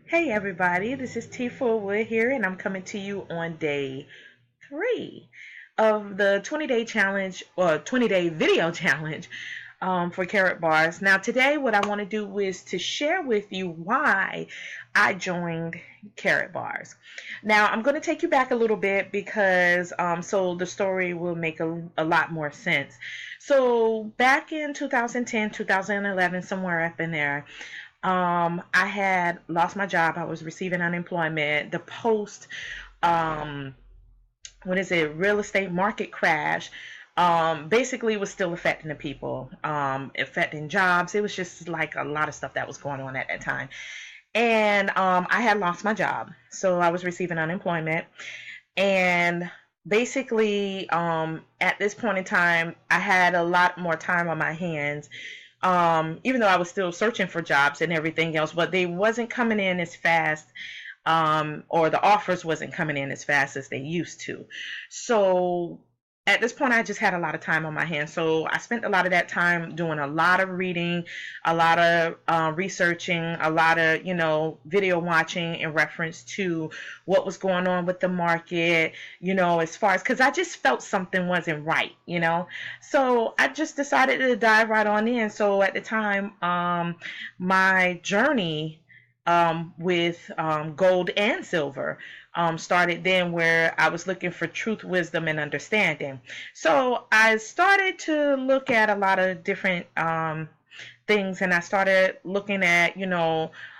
Hey everybody, this is T Fullwood here, and I'm coming to you on day 3 of the 20-day challenge or 20-day video challenge for Karatbars. Now, today, what I want to do is to share with you why I joined Karatbars. Now, I'm going to take you back a little bit because so the story will make a lot more sense. So, back in 2010, 2011, somewhere up in there, I had lost my job. I was receiving unemployment. The post, um, what is it, real estate market crash, basically was still affecting the people, affecting jobs. It was just like a lot of stuff that was going on at that time. And I had lost my job. So I was receiving unemployment. And basically, at this point in time, I had a lot more time on my hands, even though I was still searching for jobs and everything else, but they wasn't coming in as fast, or the offers wasn't coming in as fast as they used to. So at this point, I just had a lot of time on my hands. So I spent a lot of that time doing a lot of reading, a lot of researching, a lot of, video watching in reference to what was going on with the market, as far as, because I just felt something wasn't right. So I just decided to dive right on in. So at the time, my journey with gold and silver started then, where I was looking for truth, wisdom, and understanding. So I started to look at a lot of different things, and I started looking at,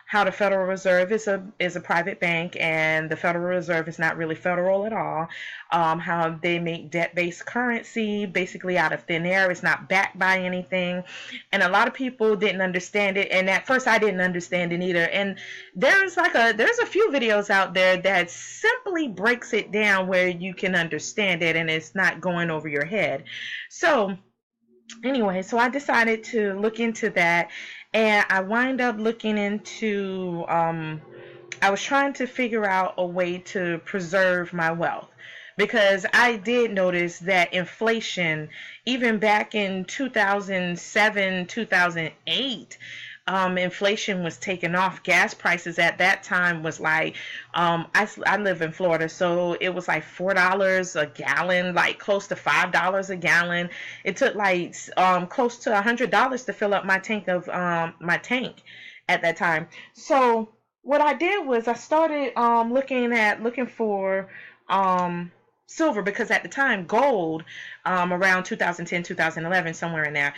how the Federal Reserve is a private bank, and the Federal Reserve is not really federal at all. How they make debt-based currency basically out of thin air. It's not backed by anything, and a lot of people didn't understand it. And at first, I didn't understand it either. And there's a few videos out there that simply breaks it down where you can understand it, and it's not going over your head. So anyway, so I decided to look into that, and I wind up looking into, I was trying to figure out a way to preserve my wealth, because I did notice that inflation, even back in 2007, 2008, inflation was taking off. Gas prices at that time was like, I live in Florida, so it was like $4 a gallon, like close to $5 a gallon. It took like close to $100 to fill up my tank at that time. So what I did was I started looking for silver, because at the time gold, around 2010, 2011, somewhere in there,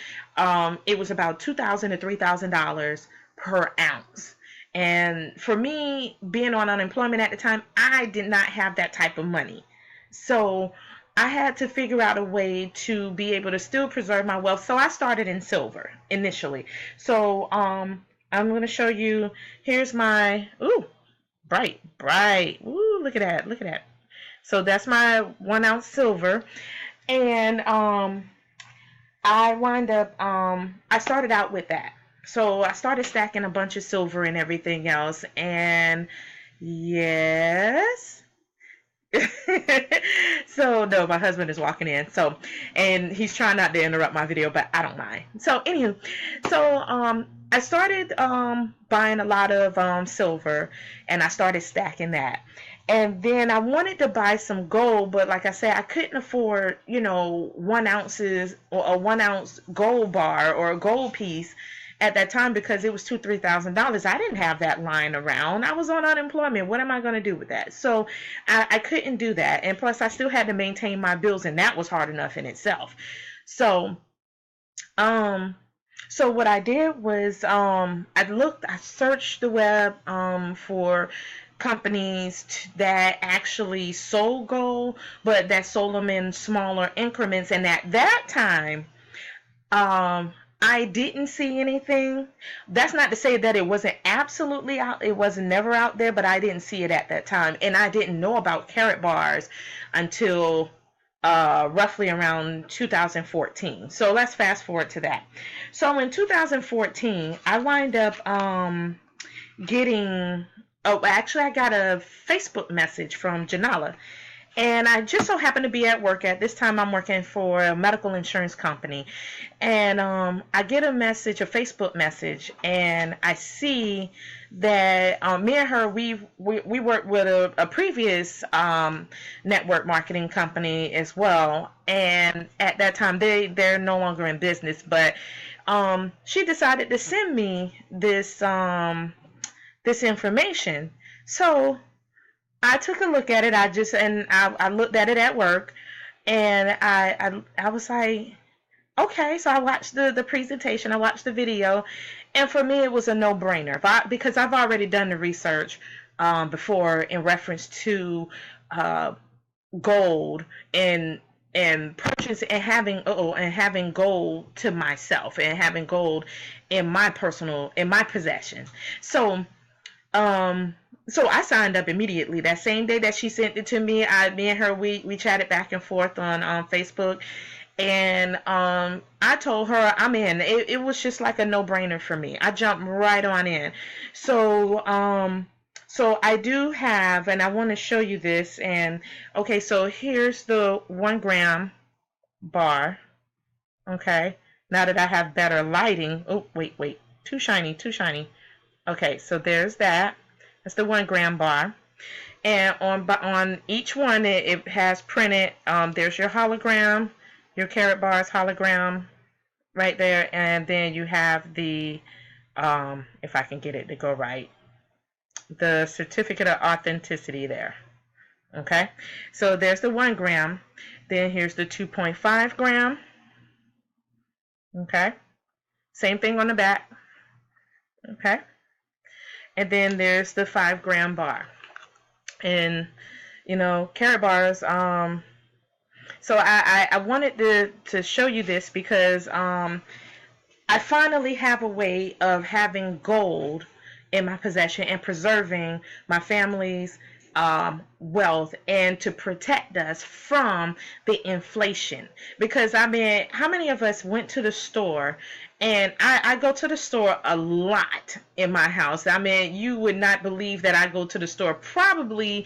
it was about $2,000 to $3,000 per ounce. And for me, being on unemployment at the time, I did not have that type of money. So I had to figure out a way to be able to still preserve my wealth. So I started in silver initially. So I'm going to show you. Here's my, ooh, bright, bright. Ooh, look at that. Look at that. So that's my 1 ounce silver. And I wind up, I started out with that. So I started stacking a bunch of silver and everything else. And yes. So no, my husband is walking in. So, and he's trying not to interrupt my video, but I don't mind. So anywho, so I started buying a lot of silver, and I started stacking that. And then I wanted to buy some gold, but like I said, I couldn't afford, 1 ounces or a 1 ounce gold bar or a gold piece at that time, because it was $2,000, $3,000. I didn't have that lying around. I was on unemployment. What am I going to do with that? So I couldn't do that. And plus, I still had to maintain my bills, and that was hard enough in itself. So, um, so what I did was, I searched the web for companies that actually sold gold, but that sold them in smaller increments. And at that time, um, I didn't see anything. That's not to say that it wasn't absolutely out. It was never out there, but I didn't see it at that time, and I didn't know about Karatbars until roughly around 2014. So let's fast forward to that. So in 2014, I wind up getting. Oh, actually, I got a Facebook message from Janala, And I just so happened to be at work at this time. I'm working for a medical insurance company, and I get a message, a Facebook message, and I see that me and her, we worked with a previous network marketing company as well, and at that time they're no longer in business, but she decided to send me this information. So I took a look at it. I looked at it at work, and I was like, okay. So I watched the presentation. I watched the video, and for me, it was a no-brainer. Because I've already done the research before in reference to uh, gold and purchase and having gold to myself and having gold in my possession. So um, so I signed up immediately. That same day that she sent it to me, me and her, we chatted back and forth on Facebook, and I told her I'm in. It was just like a no-brainer for me. I jumped right on in. So so I do have, and I want to show you this. And okay, so here's the 1 gram bar. Okay, now that I have better lighting. Oh, wait, too shiny, too shiny. Okay, so there's that. That's the 1 gram bar. And on each one, it has printed, there's your hologram, your Karatbars hologram right there. And then you have the, if I can get it to go right, the certificate of authenticity there. Okay, so there's the 1 gram. Then here's the 2.5 gram. Okay, same thing on the back. Okay. And then there's the 5 gram bar. And, Karatbars, so I wanted to show you this because I finally have a way of having gold in my possession and preserving my family's wealth and to protect us from the inflation. Because I mean, how many of us went to the store? And I go to the store a lot in my house. I mean, you would not believe that I go to the store probably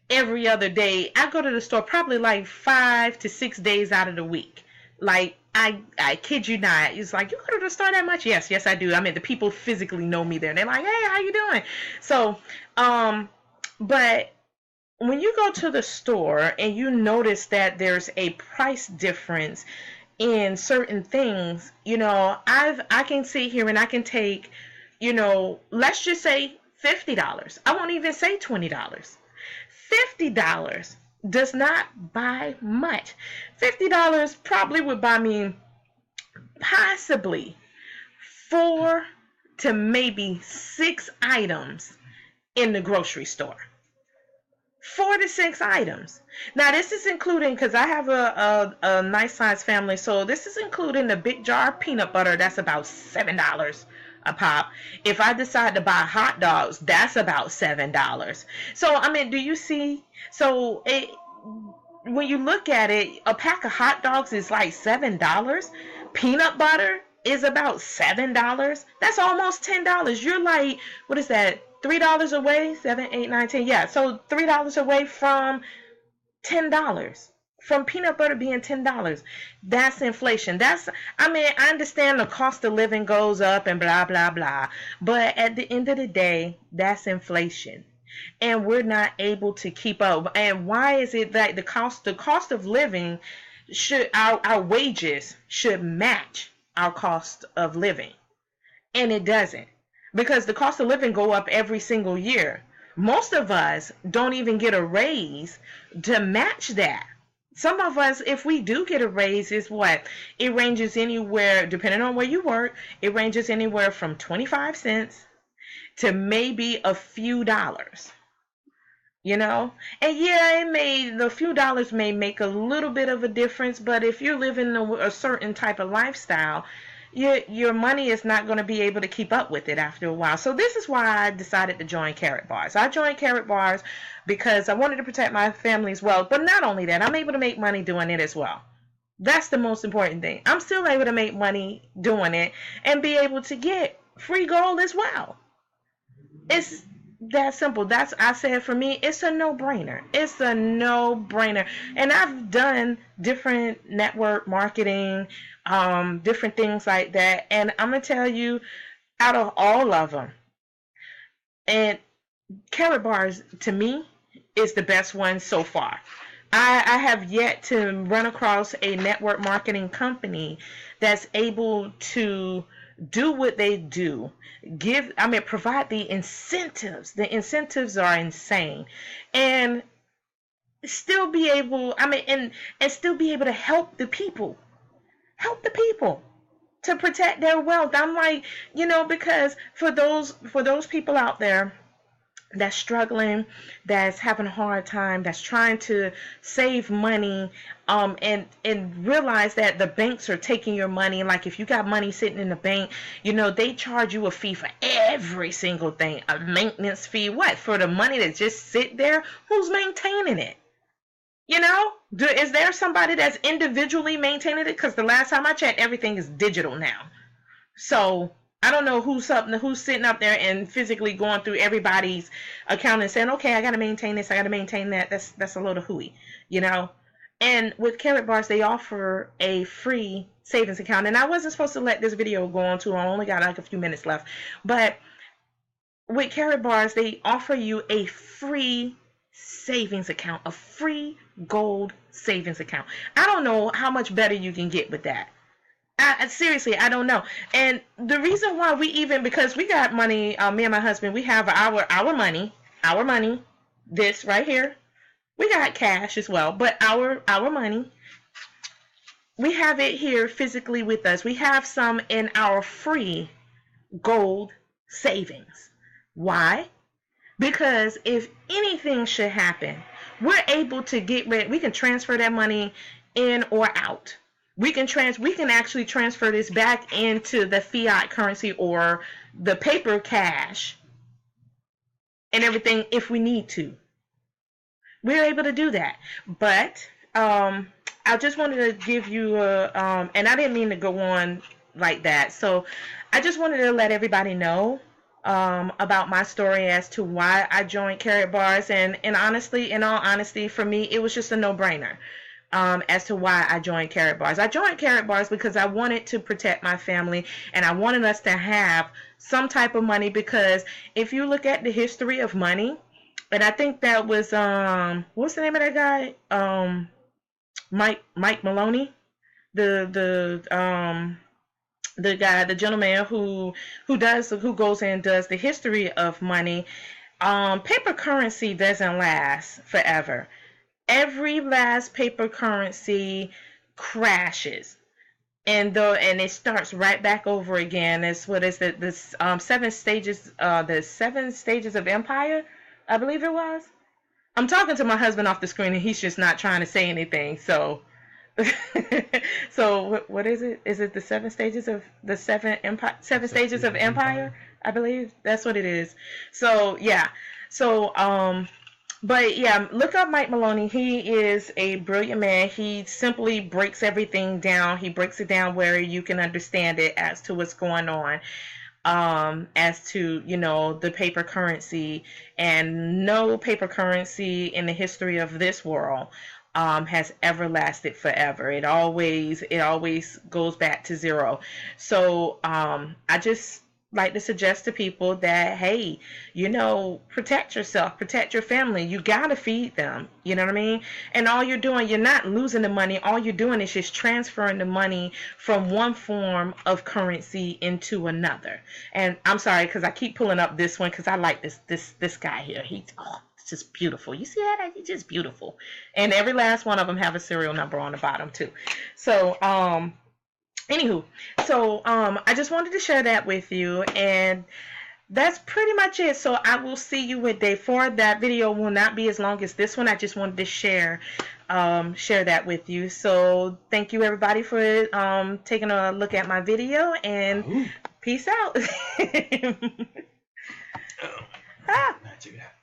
every other day. I go to the store probably like 5 to 6 days out of the week. Like, I kid you not. It's like, you go to the store that much? Yes, I do. I mean, the people physically know me there. They're like, hey, how you doing? So, but when you go to the store and you notice that there's a price difference in certain things, I can sit here and I can take, let's just say $50. I won't even say $20. $50 does not buy much. $50 probably would buy me possibly 4 to maybe 6 items in the grocery store. 4 to 6 items. Now this is including, because I have a nice size family, so this is including the big jar of peanut butter. That's about $7 a pop. If I decide to buy hot dogs, that's about $7. So I mean, do you see? So when you look at it, a pack of hot dogs is like $7. Peanut butter is about $7. That's almost $10. You're like, what is that? $3 away, 7, 8, 9, 10. Yeah, so $3 away from $10. From peanut butter being $10. That's inflation. I mean, I understand the cost of living goes up and blah, blah, blah. But at the end of the day, that's inflation. And we're not able to keep up. And why is it that the cost of living our wages should match our cost of living? And it doesn't. Because the cost of living go up every single year. Most of us don't even get a raise to match that. Some of us, if we do get a raise, is what? It ranges anywhere, depending on where you work, it ranges anywhere from 25 cents to maybe a few dollars. And yeah, the few dollars may make a little bit of a difference, but if you're living a certain type of lifestyle, your money is not going to be able to keep up with it after a while. So this is why I decided to join Karatbars. I joined Karatbars because I wanted to protect my family's wealth. But not only that, I'm able to make money doing it as well. That's the most important thing. I'm still able to make money doing it and be able to get free gold as well. that simple. I said, for me, it's a no-brainer. It's a no-brainer. And I've done different network marketing, different things like that. And I'm gonna tell you, out of all of them, and Karatbars to me is the best one so far. I have yet to run across a network marketing company that's able to do what they do. Provide the incentives. The incentives are insane. And still be able, and still be able to help the people. Help the people to protect their wealth. I'm like, because for those people out there that's struggling, that's having a hard time, that's trying to save money, and realize that the banks are taking your money. Like if you got money sitting in the bank, they charge you a fee for every single thing, a maintenance fee. What, for the money that just sit there? Who's maintaining it? Is there somebody that's individually maintaining it? Because the last time I checked, everything is digital now. So I don't know who's sitting up there and physically going through everybody's account and saying, okay, I got to maintain this, I got to maintain that. That's a load of hooey, And with Karatbars, they offer a free savings account. And I wasn't supposed to let this video go on too long. I only got like a few minutes left. But with Karatbars, they offer you a free savings account, a free gold savings account. I don't know how much better you can get with that. Seriously, I don't know. And the reason why because we got money, me and my husband, we have our money, this right here. We got cash as well, but our money, we have it here physically with us. We have some in our free gold savings. Why? Because if anything should happen, we're able to we can transfer that money in or out. We can actually transfer this back into the fiat currency or the paper cash and everything if we need to. We're able to do that. But I just wanted to give you and I didn't mean to go on like that. So I just wanted to let everybody know about my story as to why I joined Karatbars, and in all honesty, for me, it was just a no-brainer. As to why I joined Karatbars. I joined Karatbars because I wanted to protect my family, and I wanted us to have some type of money, because if you look at the history of money, and I think that was what's the name of that guy? Mike Maloney, the gentleman who goes and does the history of money. Paper currency doesn't last forever. Every last paper currency crashes, and it starts right back over again. It's what is it? This seven stages. The 7 stages of empire, I believe it was. I'm talking to my husband off the screen, and he's just not trying to say anything. So, so what is it? Is it the 7 stages of the 7 stages of empire? I believe that's what it is. So yeah. So but yeah, look up Mike Maloney. He is a brilliant man. He simply breaks everything down. He breaks it down where you can understand it as to what's going on, as to, the paper currency. And no paper currency in the history of this world has ever lasted forever. It always goes back to zero. So I just like to suggest to people that, hey, protect yourself, protect your family. You gotta feed them. You know what I mean? And all you're doing, you're not losing the money. All you're doing is just transferring the money from one form of currency into another. And I'm sorry, because I keep pulling up this one because I like this guy here. It's just beautiful. You see that? He's just beautiful. And every last one of them have a serial number on the bottom too. So anywho, so I just wanted to share that with you, and that's pretty much it. So I will see you with day 4. That video will not be as long as this one. I just wanted to share that with you. So thank you everybody for taking a look at my video, and peace out. Oh, not too bad.